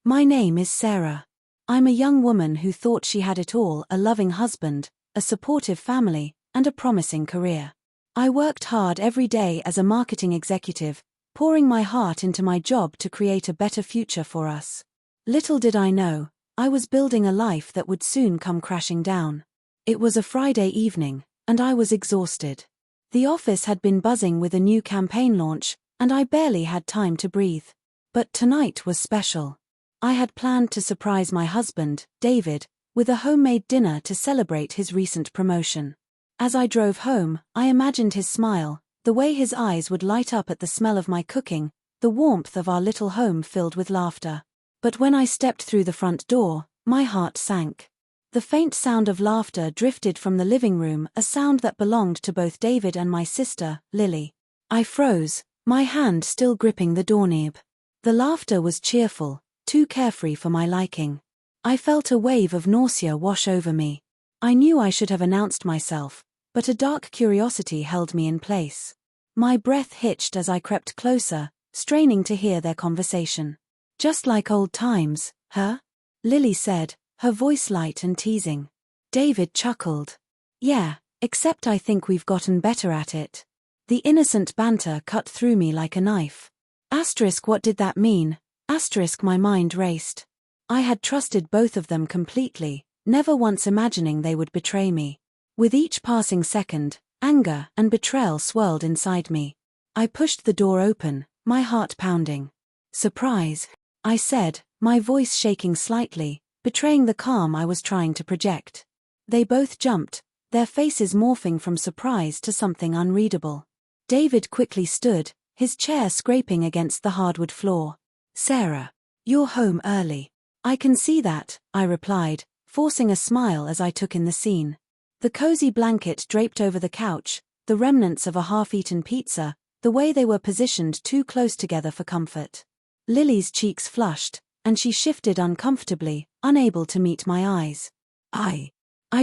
My name is Sarah. I'm a young woman who thought she had it all: a loving husband, a supportive family, and a promising career. I worked hard every day as a marketing executive, pouring my heart into my job to create a better future for us. Little did I know, I was building a life that would soon come crashing down. It was a Friday evening, and I was exhausted. The office had been buzzing with a new campaign launch, and I barely had time to breathe. But tonight was special. I had planned to surprise my husband, David, with a homemade dinner to celebrate his recent promotion. As I drove home, I imagined his smile, the way his eyes would light up at the smell of my cooking, the warmth of our little home filled with laughter. But when I stepped through the front door, my heart sank. The faint sound of laughter drifted from the living room, a sound that belonged to both David and my sister, Lily. I froze, my hand still gripping the doorknob. The laughter was cheerful, too carefree for my liking. I felt a wave of nausea wash over me. I knew I should have announced myself, but a dark curiosity held me in place. My breath hitched as I crept closer, straining to hear their conversation. "Just like old times, huh?" Lily said, her voice light and teasing. David chuckled. "Yeah, except I think we've gotten better at it." The innocent banter cut through me like a knife. What did that mean? My mind raced. I had trusted both of them completely, never once imagining they would betray me. With each passing second, anger and betrayal swirled inside me. I pushed the door open, my heart pounding. "Surprise," I said, my voice shaking slightly, betraying the calm I was trying to project. They both jumped, their faces morphing from surprise to something unreadable. David quickly stood, his chair scraping against the hardwood floor. "Sarah, you're home early." "I can see that," I replied, forcing a smile as I took in the scene. The cozy blanket draped over the couch, the remnants of a half-eaten pizza, the way they were positioned too close together for comfort. Lily's cheeks flushed, and she shifted uncomfortably, unable to meet my eyes. I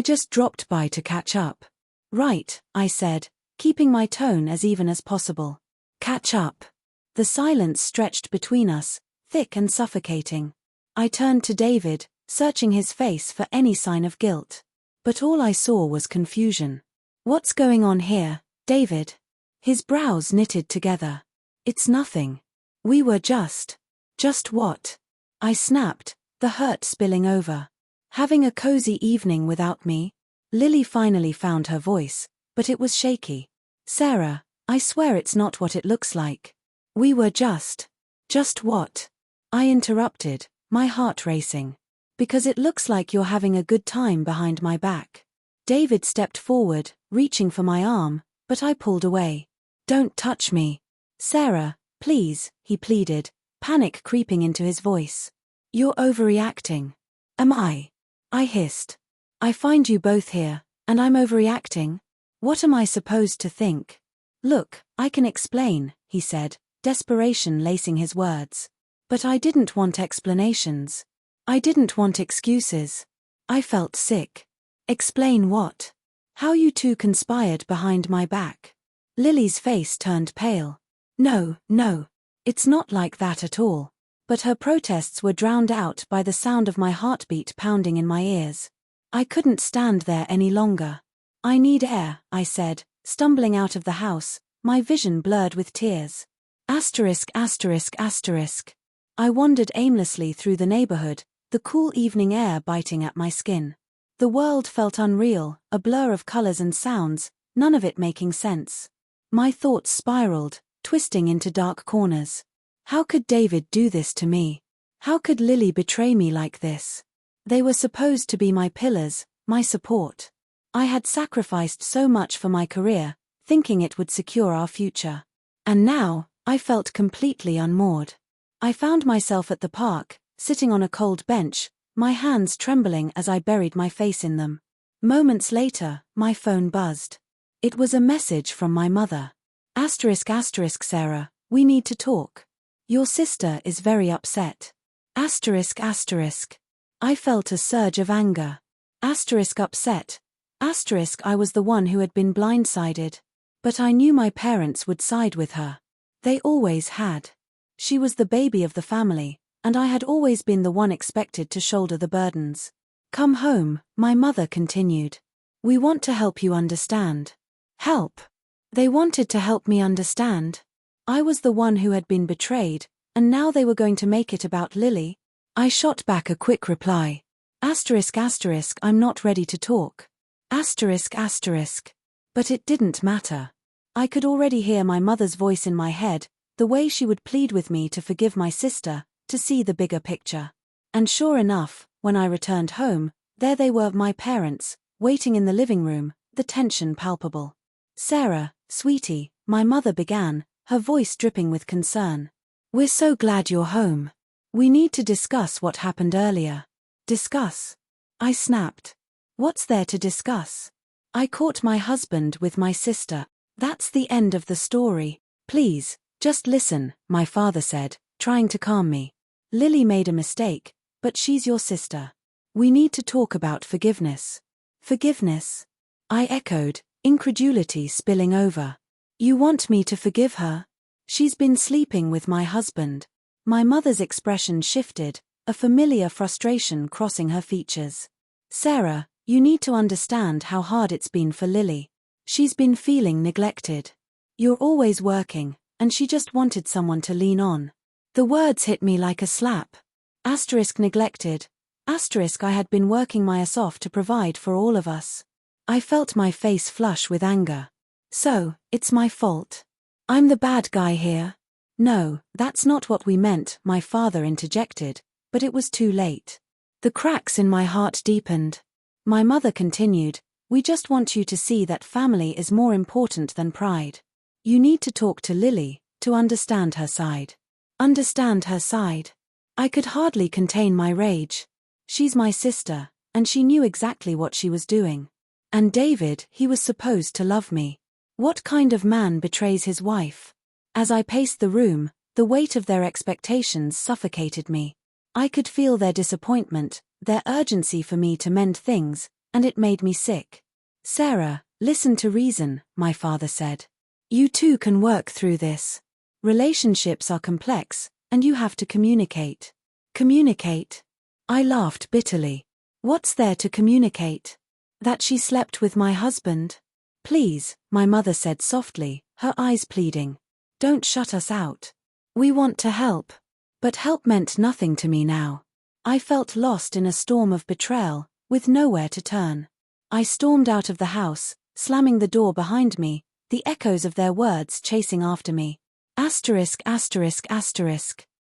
just dropped by to catch up." "Right," I said, keeping my tone as even as possible. "Catch up." The silence stretched between us, thick and suffocating. I turned to David, searching his face for any sign of guilt. But all I saw was confusion. "What's going on here, David?" His brows knitted together. "It's nothing. We were just what?" I snapped, the hurt spilling over. "Having a cozy evening without me?" Lily finally found her voice, but it was shaky. "Sarah, I swear it's not what it looks like." "We were just what?" I interrupted, my heart racing. "Because it looks like you're having a good time behind my back." David stepped forward, reaching for my arm, but I pulled away. "Don't touch me. Sarah, please," he pleaded, panic creeping into his voice. "You're overreacting." "Am I?" I hissed. "I find you both here, and I'm overreacting? What am I supposed to think?" "Look, I can explain," he said, desperation lacing his words. But I didn't want explanations. I didn't want excuses. I felt sick. "Explain what?" "How you two conspired behind my back." Lily's face turned pale. No, it's not like that at all." But her protests were drowned out by the sound of my heartbeat pounding in my ears. I couldn't stand there any longer. "I need air," I said, stumbling out of the house, my vision blurred with tears. Asterisk. I wandered aimlessly through the neighborhood, the cool evening air biting at my skin. The world felt unreal, a blur of colors and sounds, none of it making sense. My thoughts spiraled, twisting into dark corners. How could David do this to me? How could Lily betray me like this? They were supposed to be my pillars, my support. I had sacrificed so much for my career, thinking it would secure our future. And now, I felt completely unmoored. I found myself at the park, sitting on a cold bench, my hands trembling as I buried my face in them. Moments later, my phone buzzed. It was a message from my mother. Sarah, we need to talk. Your sister is very upset. I felt a surge of anger. Upset. I was the one who had been blindsided. But I knew my parents would side with her. They always had. She was the baby of the family, and I had always been the one expected to shoulder the burdens. Come home, my mother continued. We want to help you understand. Help. They wanted to help me understand. I was the one who had been betrayed, and now they were going to make it about Lily. I shot back a quick reply. I'm not ready to talk. But it didn't matter. I could already hear my mother's voice in my head, the way she would plead with me to forgive my sister, to see the bigger picture. And sure enough, when I returned home, there they were, my parents, waiting in the living room, the tension palpable. Sarah, sweetie, my mother began, her voice dripping with concern. We're so glad you're home. We need to discuss what happened earlier. Discuss? I snapped. What's there to discuss? I caught my husband with my sister. That's the end of the story. Please, just listen, my father said, trying to calm me. Lily made a mistake, but she's your sister. We need to talk about forgiveness. Forgiveness? I echoed, incredulity spilling over. You want me to forgive her? She's been sleeping with my husband. My mother's expression shifted, a familiar frustration crossing her features. Sarah, you need to understand how hard it's been for Lily. She's been feeling neglected. You're always working, and she just wanted someone to lean on. The words hit me like a slap. Neglected. I had been working my ass off to provide for all of us. I felt my face flush with anger. So, it's my fault. I'm the bad guy here. No, that's not what we meant, my father interjected, but it was too late. The cracks in my heart deepened. My mother continued, we just want you to see that family is more important than pride. You need to talk to Lily, to understand her side. Understand her side? I could hardly contain my rage. She's my sister, and she knew exactly what she was doing. And David, he was supposed to love me. What kind of man betrays his wife? As I paced the room, the weight of their expectations suffocated me. I could feel their disappointment, their urgency for me to mend things, and it made me sick. Sarah, listen to reason, my father said. You two can work through this. Relationships are complex, and you have to communicate. Communicate? I laughed bitterly. What's there to communicate? That she slept with my husband? Please, my mother said softly, her eyes pleading. Don't shut us out. We want to help. But help meant nothing to me now. I felt lost in a storm of betrayal, with nowhere to turn. I stormed out of the house, slamming the door behind me, the echoes of their words chasing after me.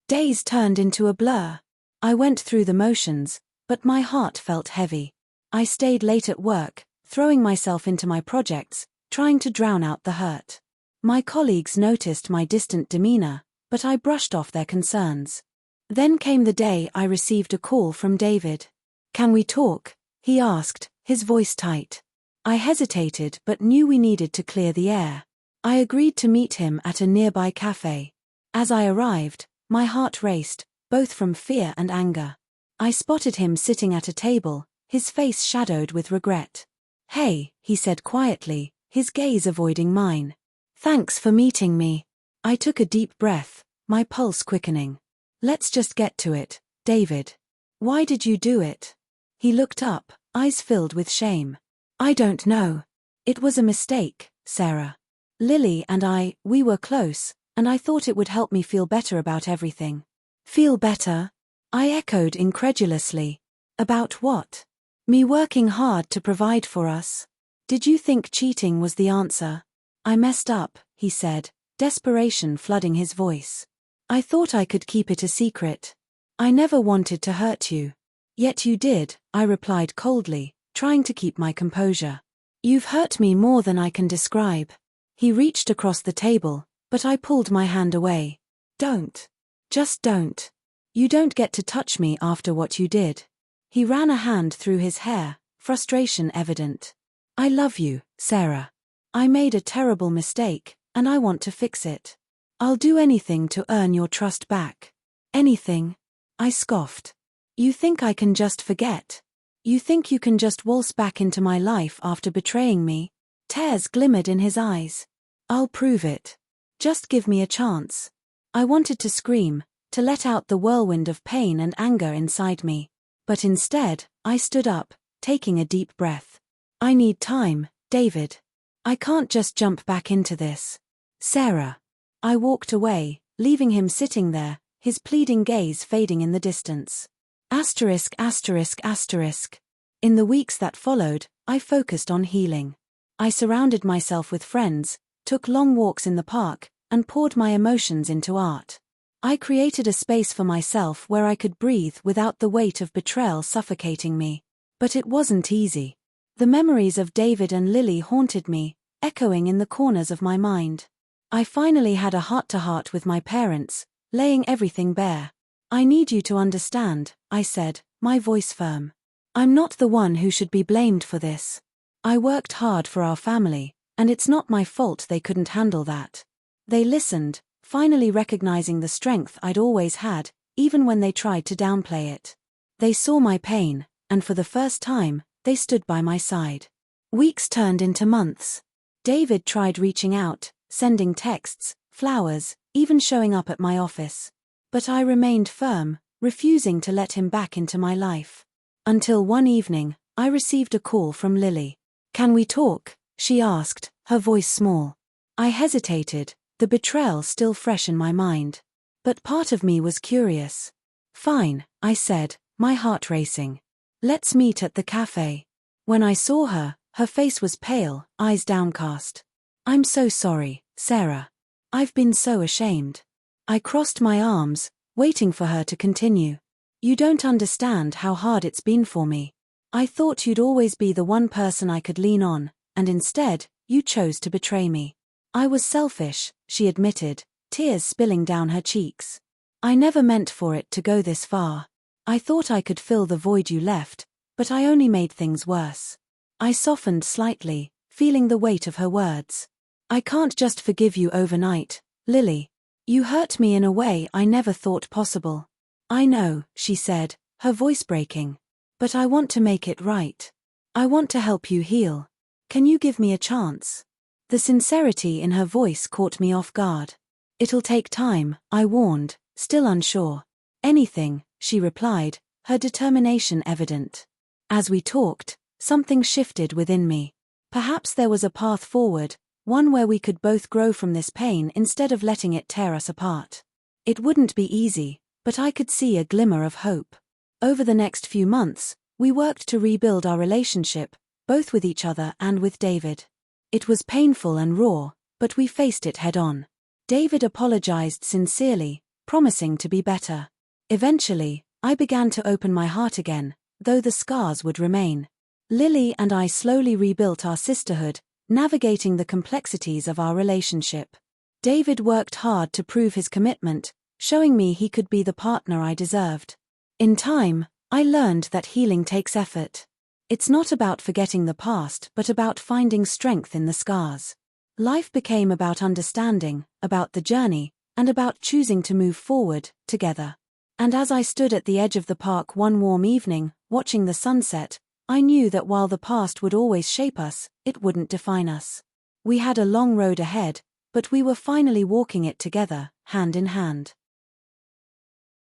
Days turned into a blur. I went through the motions, but my heart felt heavy. I stayed late at work, throwing myself into my projects, trying to drown out the hurt. My colleagues noticed my distant demeanor, but I brushed off their concerns. Then came the day I received a call from David. Can we talk? He asked, his voice tight. I hesitated but knew we needed to clear the air. I agreed to meet him at a nearby cafe. As I arrived, my heart raced, both from fear and anger. I spotted him sitting at a table, his face shadowed with regret. Hey, he said quietly, his gaze avoiding mine. Thanks for meeting me. I took a deep breath, my pulse quickening. Let's just get to it, David. Why did you do it? He looked up, eyes filled with shame. I don't know. It was a mistake, Sarah. Lily and we were close, and I thought it would help me feel better about everything. Feel better? I echoed incredulously. About what? Me working hard to provide for us. Did you think cheating was the answer? I messed up, he said, desperation flooding his voice. I thought I could keep it a secret. I never wanted to hurt you. Yet you did, I replied coldly, trying to keep my composure. You've hurt me more than I can describe. He reached across the table, but I pulled my hand away. Don't. Just don't. You don't get to touch me after what you did. He ran a hand through his hair, frustration evident. I love you, Sarah. I made a terrible mistake, and I want to fix it. I'll do anything to earn your trust back. Anything? I scoffed. You think I can just forget? You think you can just waltz back into my life after betraying me? Tears glimmered in his eyes. I'll prove it. Just give me a chance. I wanted to scream, to let out the whirlwind of pain and anger inside me. But instead, I stood up, taking a deep breath. I need time, David. I can't just jump back into this. Sarah. I walked away, leaving him sitting there, his pleading gaze fading in the distance. Asterisk, asterisk, asterisk. In the weeks that followed, I focused on healing. I surrounded myself with friends, took long walks in the park, and poured my emotions into art. I created a space for myself where I could breathe without the weight of betrayal suffocating me. But it wasn't easy. The memories of David and Lily haunted me, echoing in the corners of my mind. I finally had a heart-to-heart with my parents, laying everything bare. I need you to understand, I said, my voice firm. I'm not the one who should be blamed for this. I worked hard for our family, and it's not my fault they couldn't handle that. They listened, finally recognizing the strength I'd always had, even when they tried to downplay it. They saw my pain, and for the first time, they stood by my side. Weeks turned into months. David tried reaching out, sending texts, flowers, even showing up at my office. But I remained firm, refusing to let him back into my life. Until one evening, I received a call from Lily. "Can we talk?" she asked, her voice small. I hesitated, the betrayal still fresh in my mind. But part of me was curious. "Fine," I said, my heart racing. "Let's meet at the cafe." When I saw her, her face was pale, eyes downcast. "I'm so sorry, Sarah. I've been so ashamed." I crossed my arms, waiting for her to continue. "You don't understand how hard it's been for me. I thought you'd always be the one person I could lean on, and instead, you chose to betray me." "I was selfish," she admitted, tears spilling down her cheeks. "I never meant for it to go this far. I thought I could fill the void you left, but I only made things worse." I softened slightly, feeling the weight of her words. "I can't just forgive you overnight, Lily. You hurt me in a way I never thought possible." "I know," she said, her voice breaking. "But I want to make it right. I want to help you heal. Can you give me a chance?" The sincerity in her voice caught me off guard. "It'll take time," I warned, still unsure. "Anything," she replied, her determination evident. As we talked, something shifted within me. Perhaps there was a path forward, one where we could both grow from this pain instead of letting it tear us apart. It wouldn't be easy, but I could see a glimmer of hope. Over the next few months, we worked to rebuild our relationship, both with each other and with David. It was painful and raw, but we faced it head-on. David apologized sincerely, promising to be better. Eventually, I began to open my heart again, though the scars would remain. Lily and I slowly rebuilt our sisterhood, navigating the complexities of our relationship. David worked hard to prove his commitment, showing me he could be the partner I deserved. In time, I learned that healing takes effort. It's not about forgetting the past but about finding strength in the scars. Life became about understanding, about the journey, and about choosing to move forward, together. And as I stood at the edge of the park one warm evening, watching the sunset, I knew that while the past would always shape us, it wouldn't define us. We had a long road ahead, but we were finally walking it together, hand in hand.